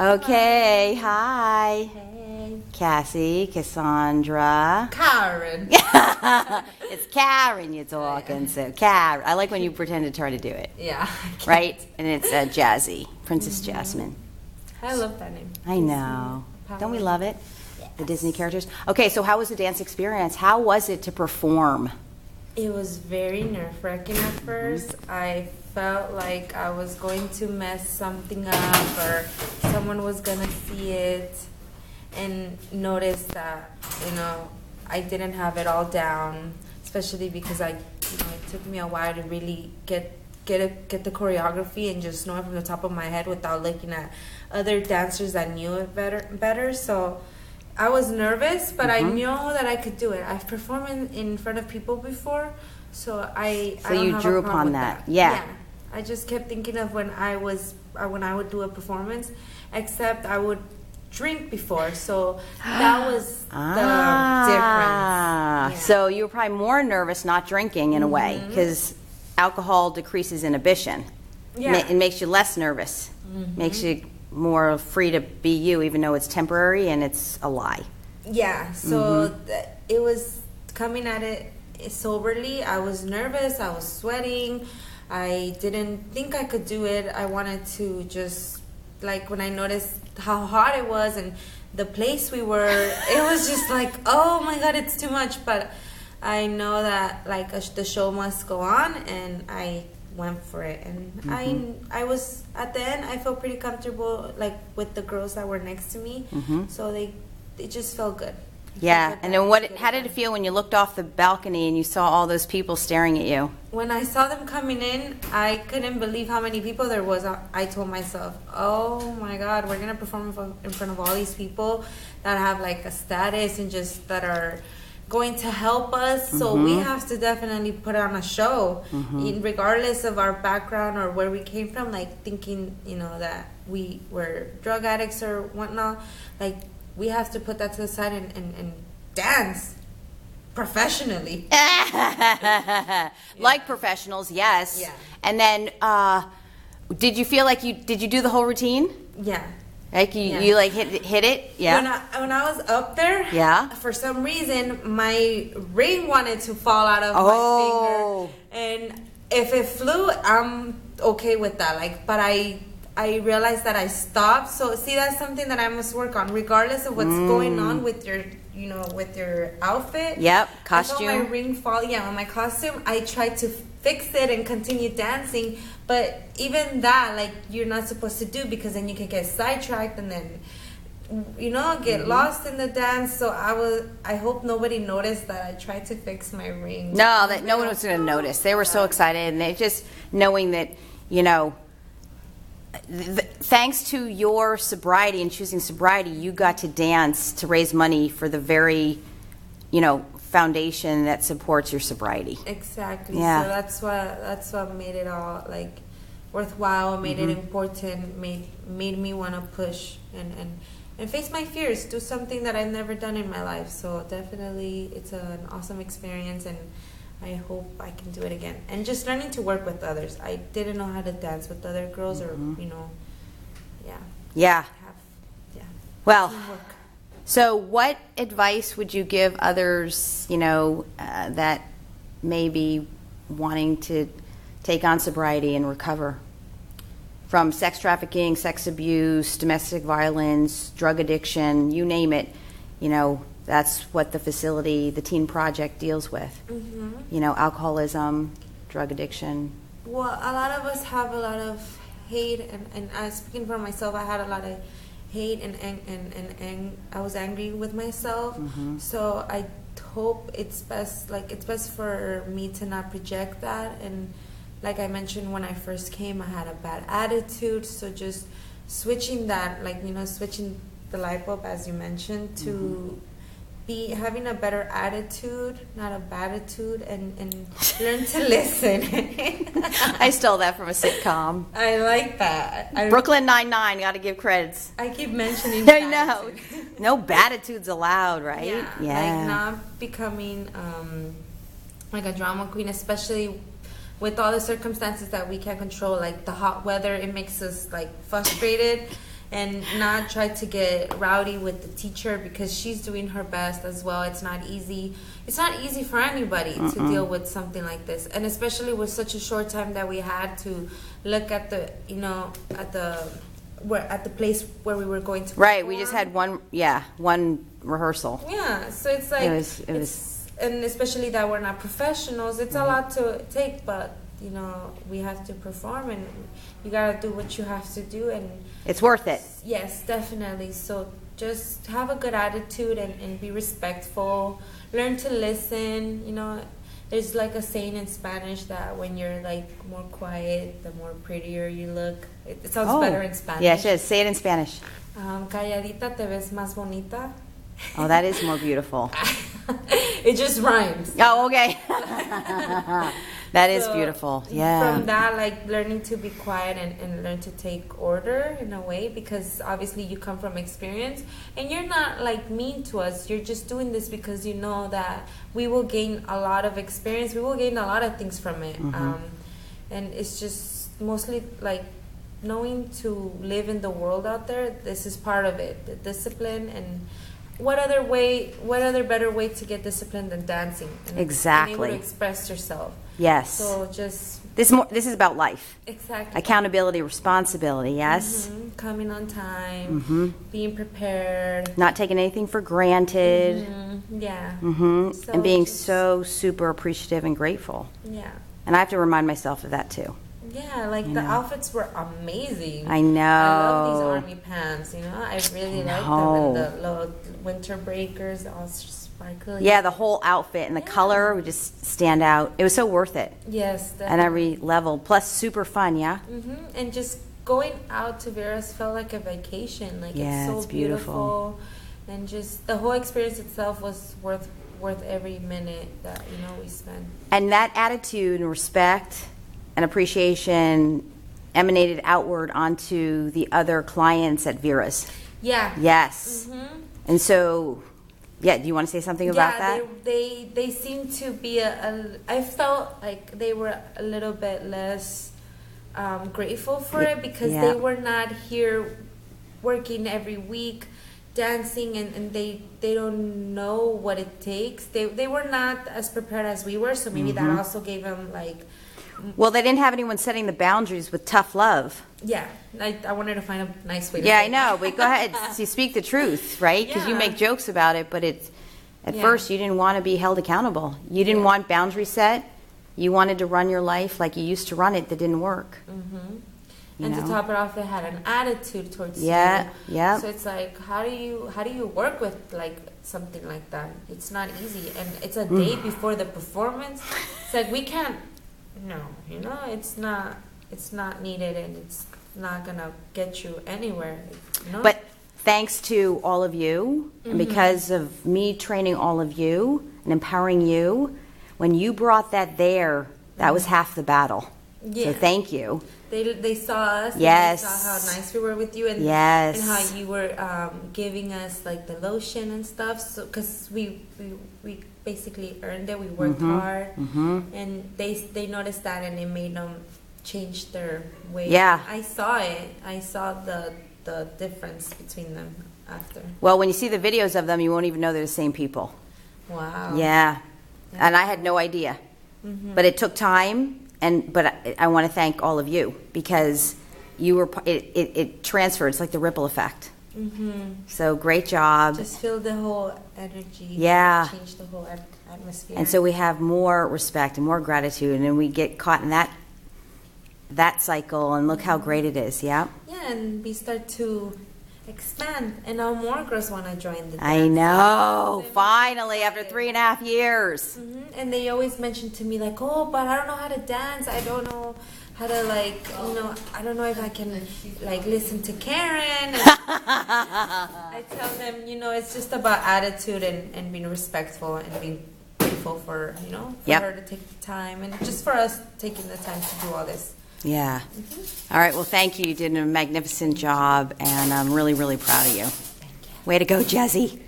Okay, hi. Hey. Cassie, Cassandra. Karen. It's Karen you're talking, so Karen. I like when you pretend to try to do it. Yeah. Right? And it's Jazzy, Princess Jasmine. I love that name. I know. Don't we love it? Yes. The Disney characters. Okay, so how was the dance experience? How was it to perform? It was very nerve-wracking at first. I felt like I was going to mess something up or someone was going to see it and notice that, I didn't have it all down, especially because it took me a while to really get the choreography and just know it from the top of my head without looking at other dancers that knew it better. So I was nervous, but I know that I could do it. I've performed in front of people before, so I don't you have drew a problem upon with that. Yeah. I just kept thinking of when I would do a performance, except I would drink before, so that was the difference. Yeah. So you were probably more nervous not drinking in a way, because alcohol decreases inhibition. Yeah. It makes you less nervous. Makes you more free to be you, even though it's temporary and it's a lie. Yeah, so it was coming at it soberly. I was nervous, I was sweating, I didn't think I could do it. I wanted to just, like, when I noticed how hot it was and the place we were, it was just like, oh my God, it's too much. But I know that, like, the show must go on, and I went for it. And I was, at the end, I felt pretty comfortable, like, with the girls that were next to me. So it just felt good. Yeah, and then how did it feel when you looked off the balcony and you saw all those people staring at you? When I saw them coming in, I couldn't believe how many people there was. I told myself, oh my God, we're going to perform in front of all these people that have, like, a status and just that are going to help us. So we have to definitely put on a show, regardless of our background or where we came from, like, thinking, that we were drug addicts or whatnot. Like, we have to put that to the side and dance professionally. Like professionals, yes. Yeah. And then, did you feel like did you do the whole routine? Yeah. Like you like hit it? Yeah. When I was up there, for some reason my ring wanted to fall out of my finger, and if it flew, I'm okay with that. Like, but I realized that I stopped. So see, that's something that I must work on, regardless of what's going on with your, with your outfit. Yep, costume. I felt my ring fall. Yeah, on my costume, I tried to fix it and continue dancing. But even that, like, you're not supposed to do, because then you can get sidetracked and then, get lost in the dance. So I hope nobody noticed that I tried to fix my ring. No, that no one was going to notice. They were so excited, and they just knowing that, thanks to your sobriety and choosing sobriety, you got to dance to raise money for the very, foundation that supports your sobriety. Exactly. Yeah. So that's what made it all, like, worthwhile, made it important, made me want to push and face my fears, do something that I've never done in my life. So definitely it's an awesome experience, and I hope I can do it again. And just learning to work with others. I didn't know how to dance with other girls or, Yeah. Well, teamwork. So what advice would you give others, that may be wanting to take on sobriety and recover from sex trafficking, sex abuse, domestic violence, drug addiction, you name it? That's what the facility, the Teen Project, deals with. Alcoholism, drug addiction. Well, a lot of us have a lot of hate, and speaking for myself, I had a lot of hate and I was angry with myself. So I hope it's best for me to not project that. And like I mentioned, when I first came, I had a bad attitude. So just switching that, switching the light bulb, as you mentioned, to be having a better attitude, not a bad-attitude, and learn to listen. I stole that from a sitcom. I like that. Brooklyn Nine-Nine, got to give credits. I keep mentioning I know. No bad-attitudes allowed, right? Yeah. Like, not becoming like a drama queen, especially with all the circumstances that we can't control, like the hot weather, it makes us, like, frustrated. and not try to get rowdy with the teacher because she's doing her best as well. It's not easy. It's not easy for anybody to deal with something like this, and especially with such a short time that we had to look at the, at the place where we were going to Right, we perform. just had one rehearsal. Yeah, so it's like It was and especially that we're not professionals, it's a lot to take, but we have to perform, and you gotta do what you have to do, and it's worth it. yes, definitely. So just have a good attitude and be respectful. Learn to listen. There's like a saying in Spanish that when you're like more quiet, the more prettier you look. It sounds better in Spanish. Yeah, it is. Say it in Spanish. Calladita te ves más bonita. Oh, that is more beautiful. It just rhymes. Oh, okay. That is beautiful. Yeah. From that, like learning to be quiet and learn to take order in a way, because obviously you come from experience and you're not like mean to us. You're just doing this because you know that we will gain a lot of experience. We will gain a lot of things from it. And it's just mostly like knowing to live in the world out there. This is part of it, the discipline. And what other better way to get discipline than dancing? And Exactly. being able to express yourself. Yes. So just This is about life. exactly Accountability, responsibility, yes? coming on time, being prepared, Not taking anything for granted. yeah, So And being just- so super appreciative and grateful. yeah, And I have to remind myself of that too. yeah. Like the outfits were amazing. I know. I love these army pants. I really like them, know. and the little winter breakers, all sparkly. Yeah, the whole outfit and the color would just stand out. It was so worth it Yes, at every level. Plus, super fun, yeah? and just going out to Vera's felt like a vacation. Like Yeah, it's so it's beautiful. and just the whole experience itself was worth every minute that we spent. And that attitude and respect and appreciation emanated outward onto the other clients at Vera's. Yeah. Yes. And so, yeah, do you want to say something about that? They seem to be I felt like they were a little bit less grateful for it, because Yeah. they were not here working every week dancing, and they don't know what it takes. They were not as prepared as we were, so maybe that also gave them like, Well, they didn't have anyone setting the boundaries with tough love. yeah, I wanted to find a nice way to Yeah, say I know, but go ahead. You speak the truth, right? Because you Yeah. make jokes about it, but at Yeah. first you didn't want to be held accountable. You didn't want boundaries set. You wanted to run your life like you used to run it. That didn't work. You And to know? top it off, they had an attitude towards Yeah, you. yeah. So it's like, how do you work with like something like that? It's not easy, and it's a day before the performance. It's like we can't. No, it's not needed, and it's not gonna get you anywhere. But thanks to all of you, and because of me training all of you and empowering you, when you brought that there, that was half the battle. Yeah. So thank you. They saw us. Yes. And they saw how nice we were with you, and Yes. and how you were giving us like the lotion and stuff. So because we basically earned it, we worked hard, and they noticed that, and it made them change their way. Yeah. I saw it. I saw the difference between them after. Well, when you see the videos of them, you won't even know they're the same people. Wow. Yeah. And I had no idea. But it took time, but I want to thank all of you, because you were it transferred. It's like the ripple effect. So great job. Just feel the whole energy. Yeah. Change the whole atmosphere. And so we have more respect and more gratitude, and we get caught in that cycle, and look how great it is. Yeah. Yeah, and we start to expand, and now more girls want to join the dance. I know. Finally, after 3.5 years. And they always mention to me like, oh, but I don't know how to dance. I don't know how to I don't know if I can like listen to Karen. And I tell them, it's just about attitude and being respectful and being grateful for, for her to take the time, and just for us taking the time to do all this. Yeah. All right. Well, thank you. You did a magnificent job, and I'm really, really proud of you. Thank you. Way to go, Jazzy.